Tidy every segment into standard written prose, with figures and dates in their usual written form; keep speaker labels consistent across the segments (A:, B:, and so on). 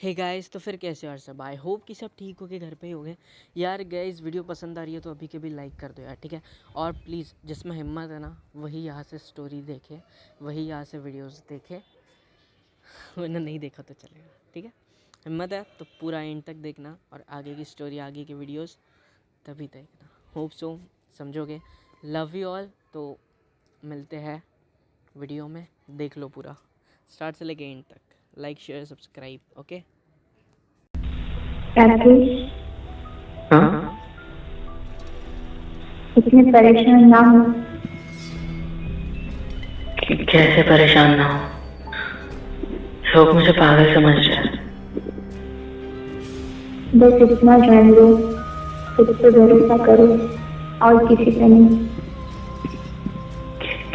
A: Hey guys, तो फिर कैसे हो यार सब। आई होप कि सब ठीक हो के घर पे ही होंगे। यार गाइस, वीडियो पसंद आ रही है तो अभी के भी लाइक कर दो यार, ठीक है। और प्लीज़ जिसमें हिम्मत है ना, वही यहाँ से स्टोरी देखे, वही यहाँ से वीडियोस देखे। वरना नहीं देखा तो चलेगा, ठीक है। हिम्मत है तो पूरा एंड तक देखना, और आगे की स्टोरी, आगे की वीडियोस तभी देखना। होप सो समझोगे। Love you all. तो मिलते हैं वीडियो में, देख लो पूरा स्टार्ट से लेके एंड तक। Like share subscribe, okay.
B: Rakesh,
C: हाँ।
B: इतने परेशान ना हो।
C: कैसे परेशान ना हो? लोग मुझे पागल समझ रहे हैं।
B: बस इतना जान लो, खुद पे भरोसा करो और किसी पे नहीं।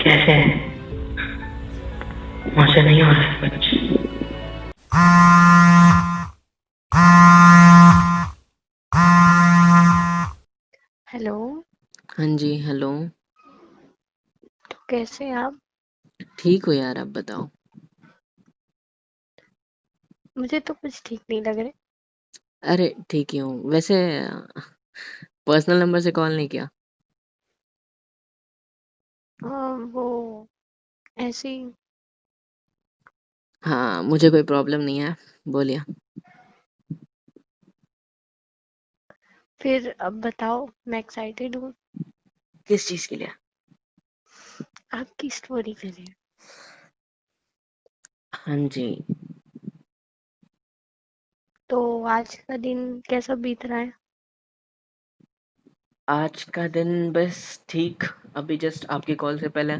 C: कैसे? मुझे नहीं हो रहा है कुछ।
D: हेलो।
A: हाँ जी, हेलो।
D: तो कैसे हैं आप?
A: ठीक हो यार, आप बताओ।
D: मुझे तो कुछ ठीक नहीं लग रहे।
A: अरे ठीक ही हूँ वैसे। पर्सनल नंबर से कॉल नहीं किया?
D: वो ऐसे ही।
A: हाँ, मुझे कोई प्रॉब्लम नहीं है, बोलिए।
D: फिर अब बताओ, मैं एक्साइटेड हूँ
A: किस चीज़ के लिए?
D: आपकी स्टोरी के लिए।
A: हाँ जी।
D: तो आज का दिन कैसा बीत रहा है?
A: आज का दिन बस ठीक। अभी जस्ट आपकी कॉल से पहले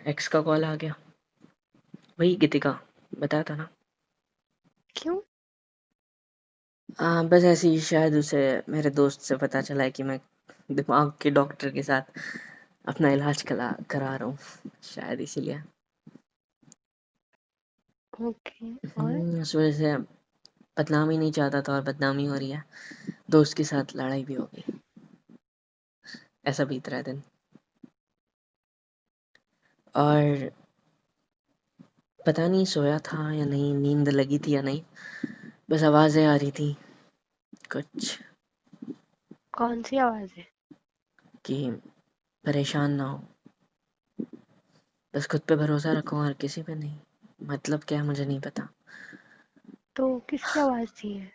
A: एक्स का कॉल आ गया। वही गीतिका, बताया था ना।
D: क्यों?
A: बस ऐसे ही, शायद उसे मेरे दोस्त से पता चला है कि मैं दिमाग के डॉक्टर के साथ अपना इलाज करा रहा हूँ, शायद इसीलिए।
D: ओके। और
A: उस वजह से बदनामी नहीं चाहता था, और बदनामी हो रही है। दोस्त के साथ लड़ाई भी हो गई। ऐसा बीत रहा है दिन। और पता नहीं सोया था या नहीं, नींद लगी थी या नहीं, बस आवाज़ें आ रही थी कुछ,
D: कौन सी आवाज है?
A: कि परेशान ना हो, बस खुद पे भरोसा रखो और किसी पे नहीं। मतलब क्या है मुझे नहीं पता।
D: तो किसकी आवाज थी है?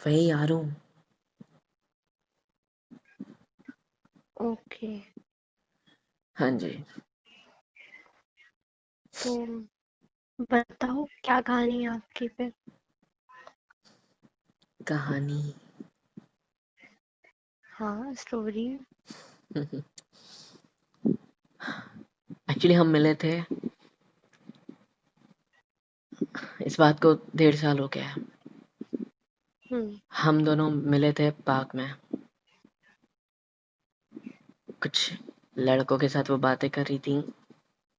A: वही आ रहा हूँ।
D: ओके।
A: हाँ जी।
D: तो बताओ, क्या कहानी है आपकी फिर?
A: कहानी।
D: हाँ, स्टोरी।
A: एक्चुअली हम मिले थे, इस बात को 1.5 साल हो गया है।
D: हम्म।
A: हम दोनों मिले थे पार्क में। कुछ लड़कों के साथ वो बातें कर रही थी,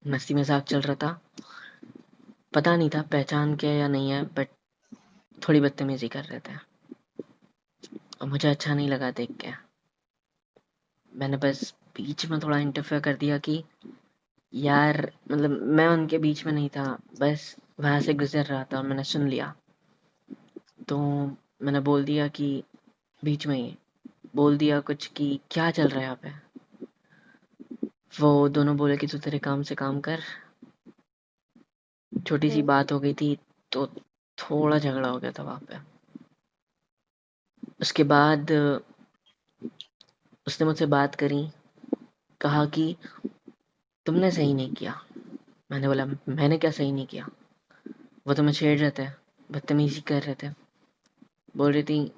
A: मस्ती मजाक चल रहा था। पता नहीं था पहचान के या नहीं है, बट थोड़ी बदतमीजी कर रहे थे, और मुझे अच्छा नहीं लगा देख के। मैंने बस बीच में थोड़ा इंटरफेयर कर दिया कि यार, मतलब मैं उनके बीच में नहीं था, बस वहां से गुजर रहा था और मैंने सुन लिया। तो मैंने बोल दिया कि, बीच में ही बोल दिया कुछ कि क्या चल रहा है यहाँ पे। वो दोनों बोले कि तू तेरे काम से काम कर। छोटी सी
D: हम्म।
A: बात हो गई थी, तो थोड़ा झगड़ा हो गया था वहाँ पे। उसके बाद उसने मुझसे बात करी, कहा कि तुमने सही नहीं किया। मैंने बोला मैंने क्या सही नहीं किया? वो तो मैं छेड़ रहे थे, बदतमीजी कर रहे थे। बोल रही थी,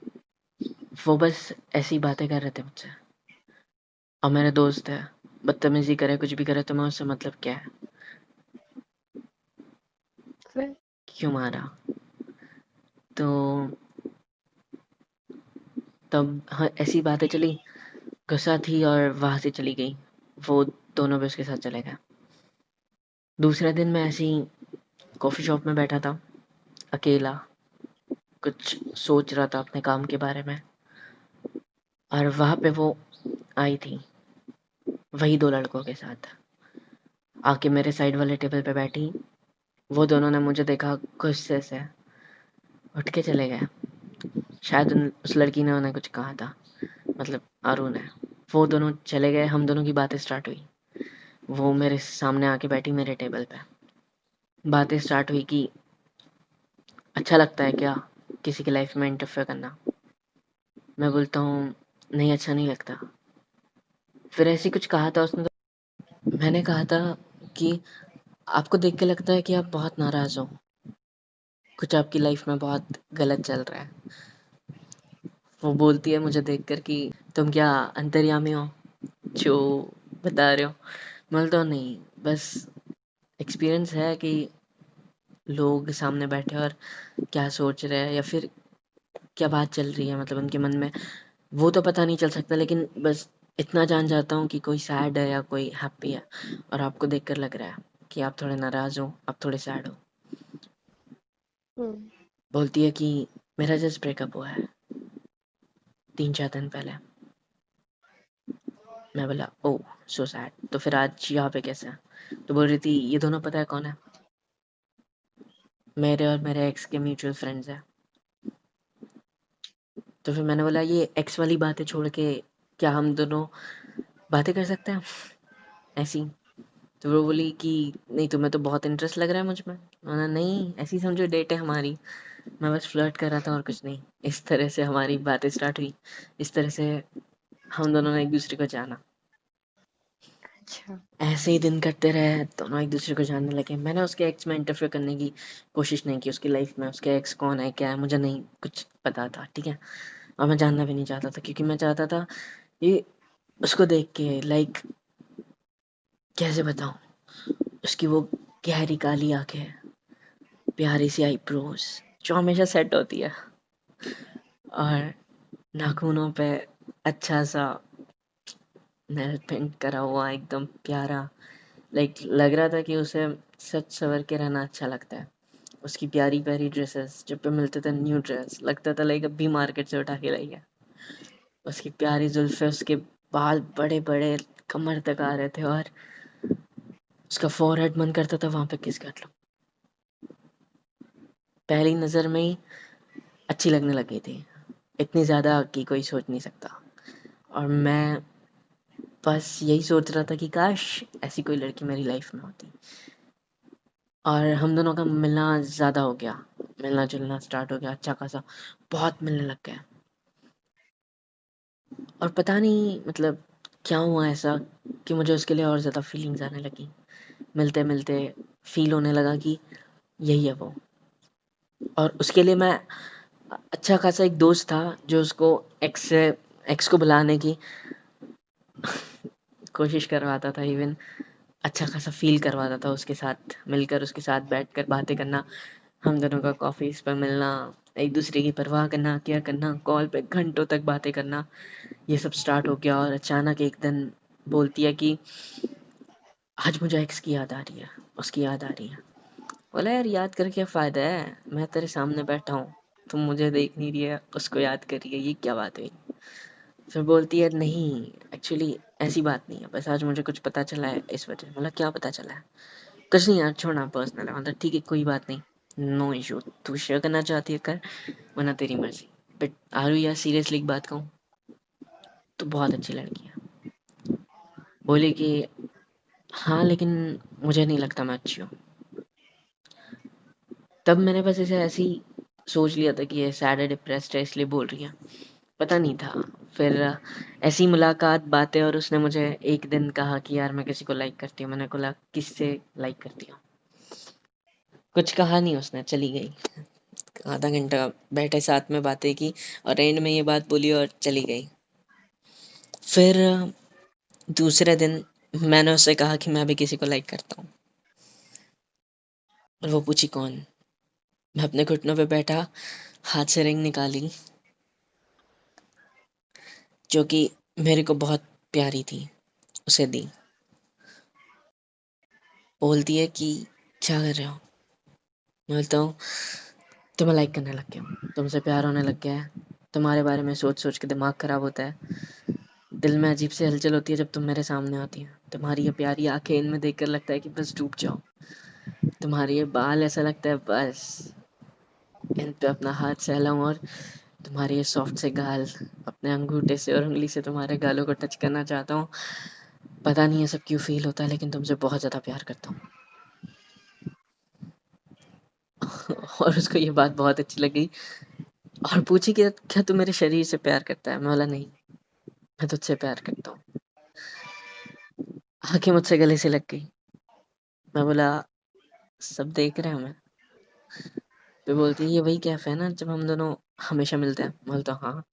A: वो बस ऐसी बातें कर रहे थे मुझसे, और मेरे दोस्त है, बदतमीजी करे कुछ भी करे तो मैं उससे मतलब क्या है?
D: फिर
A: क्यों मारा? तो तब हाँ, ऐसी बातें चली, गुस्सा थी और वहां से चली गई। वो दोनों भी उसके साथ चले गए। दूसरे दिन मैं ऐसे ही कॉफ़ी शॉप में बैठा था, अकेला, कुछ सोच रहा था अपने काम के बारे में, और वहाँ पे वो आई थी, वही 2 लड़कों के साथ आके मेरे साइड वाले टेबल पे बैठी। वो दोनों ने मुझे देखा, गुस्से से उठ के चले गए। शायद उस लड़की ने उन्हें कुछ कहा था, मतलब अरुण है। वो दोनों चले गए, हम दोनों की बातें स्टार्ट हुई। वो मेरे सामने आके बैठी मेरे टेबल पे। बातें स्टार्ट हुई कि अच्छा लगता है क्या किसी की लाइफ में इंटरफेयर करना। मैं बोलता हूँ नहीं, अच्छा नहीं लगता। फिर ऐसी कुछ कहा था उसने, तो मैंने कहा था कि आपको देख के लगता है कि आप बहुत नाराज हो, कुछ आपकी लाइफ में बहुत गलत चल रहा है। वो बोलती है मुझे देखकर कि तुम क्या अंतर्यामी हो जो बता रहे हो। मैं बोलता हूँ नहीं, बस एक्सपीरियंस है कि लोग सामने बैठे और क्या सोच रहे हैं या फिर क्या बात चल रही है, मतलब उनके मन में, वो तो पता नहीं चल सकता, लेकिन बस इतना जान जाता हूँ कि कोई सैड है या कोई हैप्पी है। और आपको देखकर लग रहा है कि आप थोड़े नाराज हो, आप थोड़े सैड हो।
D: हम्म।
A: बोलती है कि मेरा जस्ट ब्रेकअप हुआ है 3-4 दिन पहले। मैं बोला ओह सो सैड, तो फिर आज यहाँ पे कैसे है? तो बोल रही थी ये दोनों पता है कौन है, मेरे और मेरे एक्स के म्यूचुअल फ्रेंड्स हैं। तो फिर मैंने बोला ये एक्स वाली बातें छोड़ के क्या हम दोनों बातें कर सकते हैं ऐसी? तो वो बोली कि नहीं, तुम्हें तो बहुत इंटरेस्ट लग रहा है मुझ में। मैंने नहीं, ऐसी समझो डेट है हमारी, मैं बस फ्लर्ट कर रहा था और कुछ नहीं। इस तरह से हमारी बातें स्टार्ट हुई, इस तरह से हम दोनों ने एक दूसरे को जाना।
D: अच्छा।
A: ऐसे ही दिन कटते रहे, दोनों एक दूसरे को जानने लगे। मैंने उसके एक्स में इंटरफेयर करने की कोशिश नहीं की, उसकी लाइफ में उसके एक्स कौन है क्या है मुझे नहीं कुछ पता था, ठीक है। और मैं जानना भी नहीं चाहता था, क्योंकि मैं चाहता था ये उसको देख के, लाइक कैसे बताऊं, उसकी वो गहरी काली आंखें, प्यारी सी आईब्रोज जो हमेशा सेट होती है, और नाखूनों पे अच्छा सा नेल पेंट करा हुआ एकदम प्यारा। लाइक लग रहा था कि उसे सच सवर के रहना अच्छा लगता है। उसकी प्यारी प्यारी ड्रेसेस जब पे मिलते थे, न्यू ड्रेस लगता था लाइक अभी मार्केट से उठा के लाई है। उसकी प्यारी जुल्फे, उसके बाल बड़े बड़े कमर तक आ रहे थे, और उसका फोरहेड मन करता था वहां पे किस कर लो। पहली नजर में ही अच्छी लगने लगी थी, इतनी ज्यादा कि कोई सोच नहीं सकता। और मैं बस यही सोच रहा था कि काश ऐसी कोई लड़की मेरी लाइफ में होती। और हम दोनों का मिलना ज़्यादा हो गया, मिलना जुलना स्टार्ट हो गया अच्छा खासा, बहुत मिलने लग गए। और पता नहीं मतलब क्या हुआ ऐसा कि मुझे उसके लिए और ज़्यादा फीलिंग्स आने लगी। मिलते मिलते फील होने लगा कि यही है वो। और उसके लिए मैं अच्छा खासा एक दोस्त था जो उसको एक्स को बुलाने की कोशिश करवाता था, इवन अच्छा खासा फील करवाता था उसके साथ मिलकर, उसके साथ बैठकर बातें करना, हम दोनों का कॉफीज पर मिलना, एक दूसरे की परवाह करना, केयर करना, कॉल पे घंटों तक बातें करना, ये सब स्टार्ट हो गया। और अचानक एक दिन बोलती है कि आज मुझे एक्स की याद आ रही है, उसकी याद आ रही है। बोला यार याद करके क्या फायदा है, मैं तेरे सामने बैठा हूँ, तुम मुझे देख नहीं रही है, उसको याद कर रही है, ये क्या बात हुई? फिर बोलती है नहीं, एक्चुअली ऐसी बात नहीं है, बस आज मुझे कुछ पता चला है इस वजह। मतलब क्या पता चला है? कुछ नहीं यार, छोड़ना पर्सनल है। मतलब ठीक है कोई बात नहीं, नो इशू, तू शेयर करना चाहती है कर, वरना तेरी मर्जी। बट आरू यार सीरियसली एक बात कहूँ, तो बहुत अच्छी लड़की है। बोली कि हाँ लेकिन मुझे नहीं लगता मैं अच्छी हूँ। तब मैंने बस इसे ऐसे ही सोच लिया था कि ये सैड है, डिप्रेस्ड है, इसलिए बोल रही है, पता नहीं था। फिर ऐसी मुलाकात बातें, और उसने मुझे एक दिन कहा कि यार मैं किसी को लाइक करती हूँ। मैंने बोला किससे लाइक करती हूँ? कुछ कहा नहीं, उसने चली गई। आधा घंटा बैठे साथ में बातें की, और एंड में ये बात बोली और चली गई। फिर दूसरे दिन मैंने उससे कहा कि मैं भी किसी को लाइक करता हूँ, और वो पूछी कौन। मैं अपने घुटनों पे बैठा, हाथ से रिंग निकाली जो कि मेरे को बहुत प्यारी थी, उसे दी। बोलती है कि क्या कर रहे हो? मैं बोलता हूँ तुम्हें लाइक करने लग गया हूँ, तुमसे प्यार होने लग गया है, तुम्हारे बारे में सोच सोच के दिमाग खराब होता है, दिल में अजीब सी हलचल होती है जब तुम मेरे सामने आती है, तुम्हारी ये प्यारी आंखें, इनमें देखकर लगता है कि बस डूब जाओ। तुम्हारे ये बाल ऐसा लगता है बस इन पे अपना हाथ सहलाऊं और तुम्हारे ये सॉफ्ट से गाल अपने अंगूठे से और उंगली से तुम्हारे गालों को टच करना चाहता हूँ। पता नहीं ये सब क्यों फील होता है, लेकिन तुमसे बहुत ज्यादा प्यार करता हूँ। और उसको ये बात बहुत अच्छी लगी और पूछी कि क्या तू मेरे शरीर से प्यार करता है। मैं बोला नहीं, मैं तुझसे प्यार करता हूँ। आंखें मुझसे गले से लग गई। मैं बोला सब देख रहे हैं हमें। तो बोलती है ये वही कैफे है ना जब हम दोनों हमेशा मिलते हैं। मैं बोलता हाँ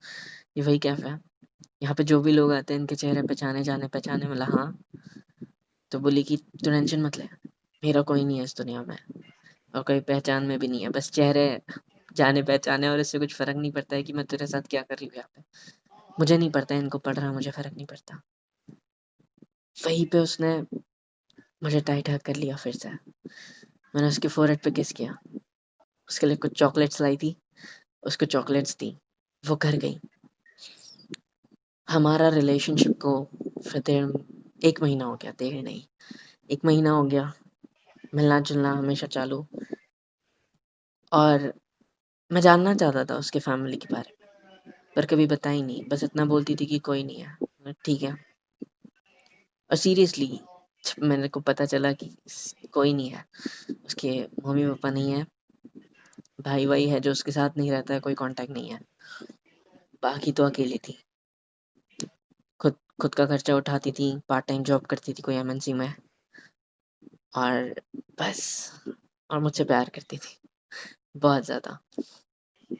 A: ये वही कैफे है, यहाँ पे जो भी लोग आते हैं इनके चेहरे पहचाने जाने पहचाने। बोला हाँ। तो बोली कि तू टेंशन मत ले, मेरा कोई नहीं है इस दुनिया में और कोई पहचान में भी नहीं है, बस चेहरे जाने पहचाने और इससे कुछ फर्क नहीं पड़ता है कि मैं तेरे साथ क्या कर रही हूँ यहाँ पे। मुझे नहीं पड़ता इनको पढ़ रहा, मुझे फर्क नहीं पड़ता। वहीं पे उसने मुझे टाइट हग कर लिया फिर से। मैंने उसके फोरहेड पे किस किया, उसके लिए कुछ चॉकलेट्स लाई थी, उसको चॉकलेट्स दी, वो घर गई। हमारा रिलेशनशिप को फिर 1 महीना हो गया, 1.5 नहीं 1 महीना हो गया, मिलना जुलना हमेशा चालू। और मैं जानना चाहता था उसके फैमिली के बारे में, पर कभी बताई नहीं, बस इतना बोलती थी कि कोई नहीं है। ठीक है। और सीरियसली जब मेरे को पता चला कि कोई नहीं है, उसके मम्मी पापा नहीं है, भाई भाई है जो उसके साथ नहीं रहता है, कोई कांटेक्ट नहीं है, बाकी तो अकेली थी। खुद खुद का खर्चा उठाती थी, पार्ट टाइम जॉब करती थी कोई एमएनसी में, और बस, और मुझसे प्यार करती थी बहुत ज़्यादा।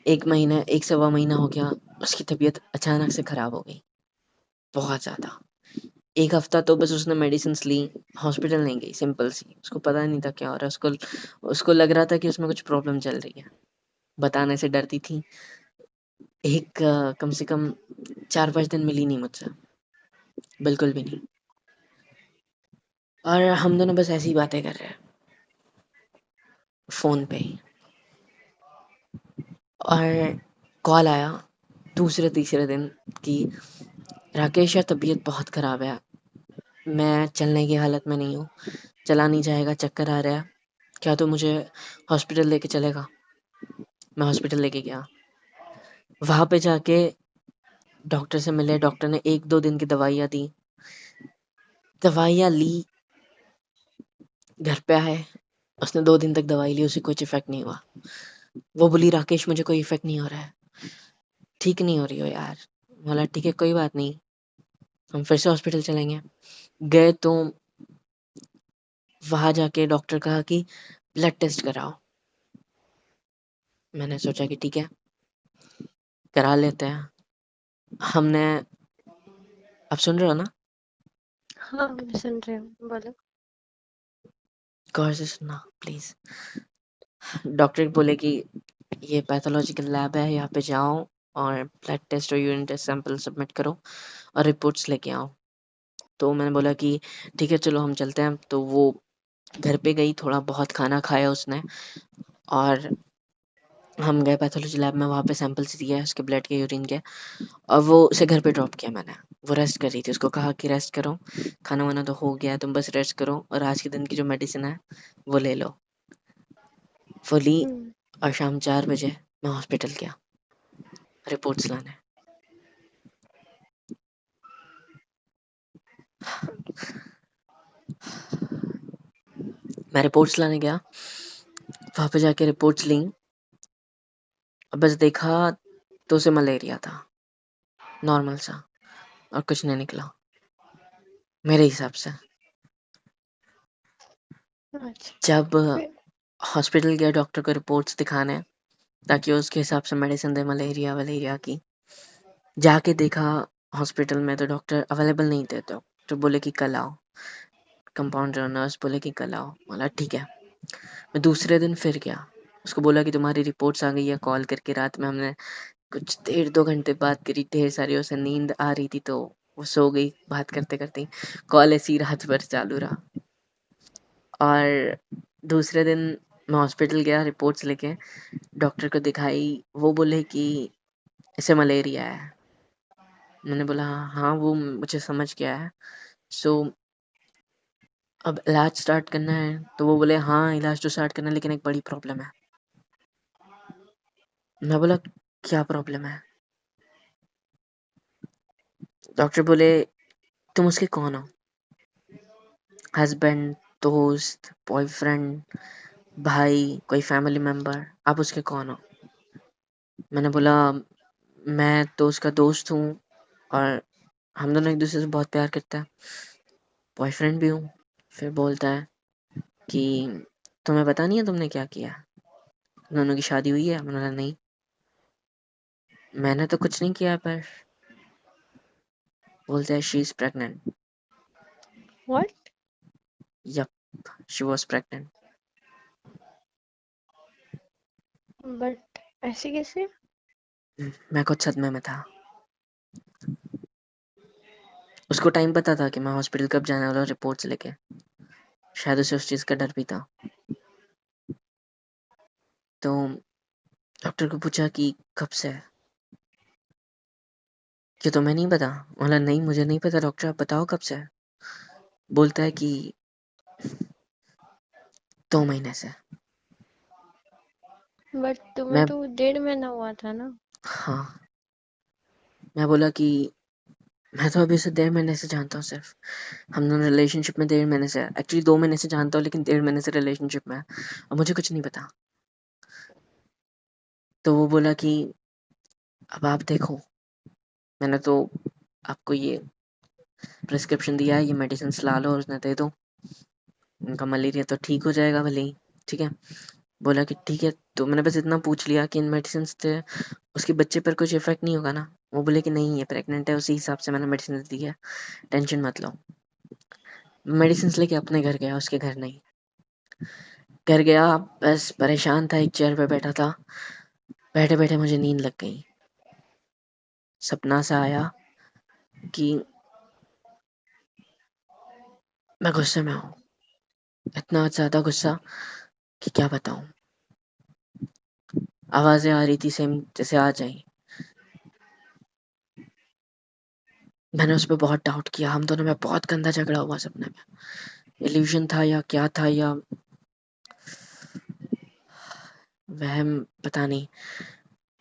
A: 1 महीना 1 सवा महीना हो गया, उसकी तबीयत अचानक से खराब हो गई बहुत ज़्यादा। 1 हफ्ता तो बस उसने मेडिसिन ली, हॉस्पिटल नहीं गई, सिंपल सी। उसको पता नहीं था क्या हो रहा है, उसको लग रहा था कि उसमें कुछ प्रॉब्लम चल रही है, बताने से डरती थी। कम से कम 4-5 दिन मिली नहीं मुझसे, बिल्कुल भी नहीं। और हम दोनों बस ऐसी बातें कर रहे हैं फ़ोन पे ही। और कॉल आया दूसरे तीसरे दिन कि राकेश यार तबीयत बहुत ख़राब है, मैं चलने की हालत में नहीं हूँ, चला नहीं जाएगा, चक्कर आ रहा है, क्या तू मुझे हॉस्पिटल लेके चलेगा। मैं हॉस्पिटल लेके गया, वहाँ पे जाके डॉक्टर से मिले। डॉक्टर ने 1-2 दिन की दवाइयाँ दी, दवाइयाँ ली, घर पे आए। उसने 2 दिन तक दवाई ली, उसे कुछ इफ़ेक्ट नहीं हुआ। वो बोली राकेश मुझे कोई इफ़ेक्ट नहीं हो रहा है, ठीक नहीं हो रही हो यार। बोला ठीक है कोई बात नहीं, हम फिर से हॉस्पिटल चलेंगे। गए तो वहाँ जाके डॉक्टर कहा कि ब्लड टेस्ट कराओ। मैंने सोचा कि ठीक है करा लेते हैं। हमने, आप सुन रहे हो ना?
D: हाँ, मैं सुन रही हूँ, बोलो।
A: गौर से सुनना प्लीज। डॉक्टर बोले कि ये पैथोलॉजिकल लैब है, यहाँ पे जाओ और ब्लड टेस्ट और यूरिन टेस्ट सैंपल सबमिट करो और रिपोर्ट्स लेके आओ। तो मैंने बोला कि ठीक है चलो हम चलते हैं। तो वो घर पे गई, थोड़ा बहुत खाना खाया उसने, और हम गए पैथोलॉजी लैब में। वहाँ पे सैंपल्स दिए उसके ब्लड के, यूरिन के, और वो उसे घर पे ड्रॉप किया मैंने। वो रेस्ट कर रही थी, उसको कहा कि रेस्ट करो, खाना वाना तो हो गया, तुम बस रेस्ट करो और आज के दिन की जो मेडिसिन है वो ले लो। वो ली
D: हम्म।
A: और शाम 4 बजे मैं हॉस्पिटल गया रिपोर्ट्स लाने। मैं रिपोर्ट्स लाने गया, वहाँ पे जाके रिपोर्ट्स ली, और बस देखा तो उसे मलेरिया था, नॉर्मल सा, और कुछ नहीं निकला मेरे हिसाब से।
D: अच्छा।
A: जब
D: फिर?
A: हॉस्पिटल गया डॉक्टर को रिपोर्ट्स दिखाने ताकि वो उसके हिसाब से मेडिसिन दे मलेरिया वलेरिया की, जाके देखा हॉस्पिटल में तो डॉक्टर अवेलेबल नहीं थे। तो डॉक्टर बोले कि कल आओ, कंपाउंडर नर्स बोले कि कल आओ। बोला ठीक है। मैं दूसरे दिन फिर गया, उसको बोला कि तुम्हारी रिपोर्ट्स आ गई है। कॉल करके रात में हमने कुछ 1.5-2 घंटे बात करी, ढेर सारी। उसे नींद आ रही थी तो वो सो गई बात करते करते ही। कॉल ऐसी रात भर चालू रहा। और दूसरे दिन मैं हॉस्पिटल गया रिपोर्ट्स लेके, डॉक्टर को दिखाई। वो बोले कि इसे मलेरिया है। मैंने बोला हाँ वो मुझे समझ गया है। सो अब इलाज स्टार्ट करना है तो वो बोले हाँ इलाज तो स्टार्ट करना है लेकिन एक बड़ी प्रॉब्लम है। मैं बोला क्या प्रॉब्लम है? डॉक्टर बोले तुम उसके कौन हो? हस्बैंड, दोस्त, बॉयफ्रेंड, भाई, कोई फैमिली मेंबर? आप उसके कौन हो? मैंने बोला मैं तो उसका दोस्त हूँ और हम दोनों एक दूसरे से बहुत प्यार करते हैं, बॉयफ्रेंड भी हूँ। फिर बोलता है कि तुम्हें पता नहीं है तुमने क्या किया? दोनों की शादी हुई है? मैंने बोला नहीं, मैंने तो कुछ नहीं किया। पर बोलता है she is pregnant.
D: What?
A: Yup, she was pregnant.
D: But ऐसे कैसे?
A: मैं खुद सदमे में था। उसको टाइम पता था कि मैं हॉस्पिटल कब जाने वाला हूँ रिपोर्ट्स लेके। शायद उसे उस चीज का डर भी था। तो डॉक्टर को पूछा कि कब से है? कि तुम्हें नहीं पता? बोला नहीं मुझे नहीं पता डॉक्टर, आप बताओ कब से है। बोलता है कि 2 महीने से।
D: बट तुम्हें
A: मैं
D: तो 1.5 महीना हुआ था ना।
A: हाँ, मैं बोला कि मैं तो अभी उसे 1.5 महीने से जानता हूँ सिर्फ। हम दोनों रिलेशनशिप में 1.5 महीने से, एक्चुअली 2 महीने से जानता हूँ लेकिन 1.5 महीने से रिलेशनशिप में है और मुझे कुछ नहीं पता। तो वो बोला कि अब आप देखो, मैंने तो आपको ये प्रिस्क्रिप्शन दिया है, ये मेडिसिन ला लो और उसने दे दो, उनका मलेरिया तो ठीक हो जाएगा भले ही। ठीक है। बोला कि ठीक है। तो मैंने बस इतना पूछ लिया कि इन मेडिसिन से उसके बच्चे पर कुछ इफेक्ट नहीं होगा ना? वो बोले कि नहीं ये प्रेग्नेंट है, उसी हिसाब से मैंने मेडिसिन दी है, टेंशन मत लो। मेडिसिन लेके अपने घर गया, उसके घर नहीं। घर गया, बस परेशान था, एक चेयर पे बैठा था। बैठे बैठे मुझे नींद लग गई। सपना सा आया कि मैं गुस्से में हूँ, इतना ज्यादा गुस्सा कि क्या बताऊं। आवाजें आ रही थी सेम जैसे आ जाए। मैंने उस पर बहुत डाउट किया, हम दोनों में बहुत गंदा झगड़ा हुआ सपने में। इल्यूजन था या क्या था, या वहम, पता नहीं।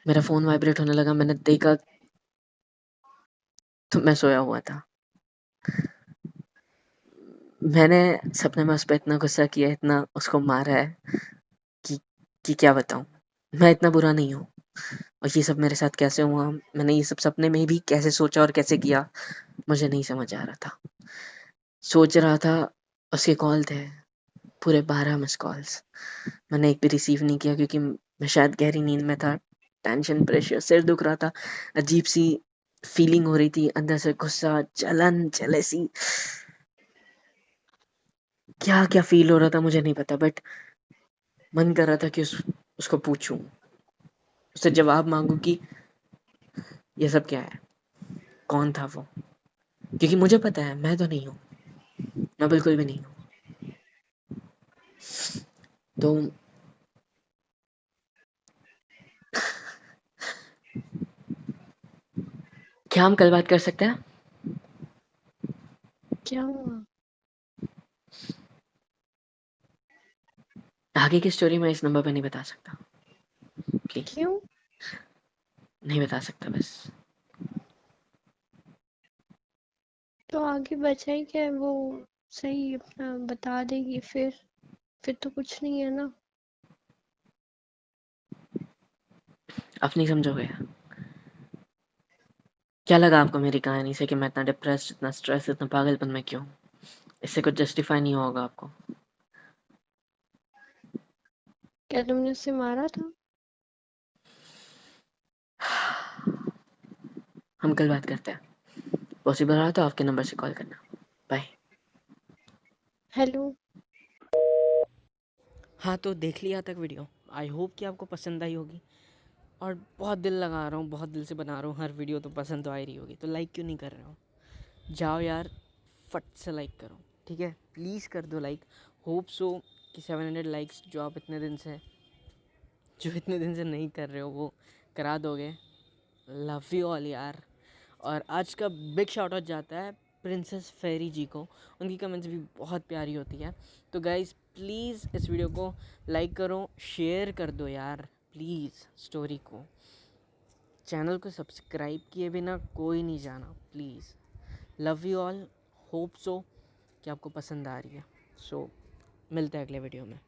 A: मेरा फोन वाइब्रेट होने लगा, मैंने देखा तो मैं सोया हुआ था। मैंने सपने में उस पर इतना गुस्सा किया, इतना उसको मारा है कि क्या बताऊं। मैं इतना बुरा नहीं हूँ और ये सब मेरे साथ कैसे हुआ, मैंने ये सब सपने में भी कैसे सोचा और कैसे किया, मुझे नहीं समझ आ रहा था। सोच रहा था, उसके कॉल थे पूरे 12 मिस कॉल्स, मैंने एक भी रिसीव नहीं किया क्योंकि मैं शायद गहरी नींद में था। टेंशन, प्रेशर, सिर दुख रहा था, अजीब सी फीलिंग हो रही थी अंदर से, गुस्सा, जलन, जेलेसी, क्या क्या फील हो रहा था मुझे नहीं पता। बट मन कर रहा था कि उसको पूछूं, उससे जवाब मांगू कि ये सब क्या है, कौन था वो। क्योंकि मुझे पता है मैं तो नहीं हूँ, मैं बिल्कुल भी नहीं हूँ। तो क्या हम कल बात कर सकते हैं?
D: क्या हुआ?
A: आगे की स्टोरी मैं इस नंबर पे नहीं बता सकता, प्लीज।
D: क्यों?
A: नहीं बता सकता बस।
D: तो आगे बचा ही क्या है? वो सही अपना बता देगी, फिर तो कुछ नहीं है ना।
A: अब नहीं समझोगे? क्या लगा आपको मेरी कहानी से कि मैं इतना डिप्रेस्ड, इतना स्ट्रेस, इतना पागलपन में क्यों? इससे कुछ जस्टिफाई नहीं होगा आपको।
D: क्या तुमने उससे मारा था?
A: हम कल बात करते हैं, पॉसिबल रहा तो आपके नंबर से कॉल करना। बाय।
D: हेलो।
A: हाँ तो देख लिया तक वीडियो, आई होप कि आपको पसंद आई होगी। और बहुत दिल लगा रहा हूँ, बहुत दिल से बना रहा हूँ, हर वीडियो तो पसंद तो आ ही रही होगी। तो लाइक क्यों नहीं कर रहे हो? जाओ यार, फट से लाइक करो, ठीक है? प्लीज़ कर दो लाइक। होप सो कि 700 लाइक्स जो इतने दिन से नहीं कर रहे हो वो करा दोगे। लव यू ऑल यार। और आज का बिग शाउट आउट जाता है प्रिंसेस फेरी जी को, उनकी कमेंट्स भी बहुत प्यारी होती है। तो गाइज़ प्लीज़ इस वीडियो को लाइक करो, शेयर कर दो यार प्लीज़ स्टोरी को। चैनल को सब्सक्राइब किए बिना कोई नहीं जाना please. Love you all, hope so कि आपको पसंद आ रही है। सो मिलते हैं अगले वीडियो में।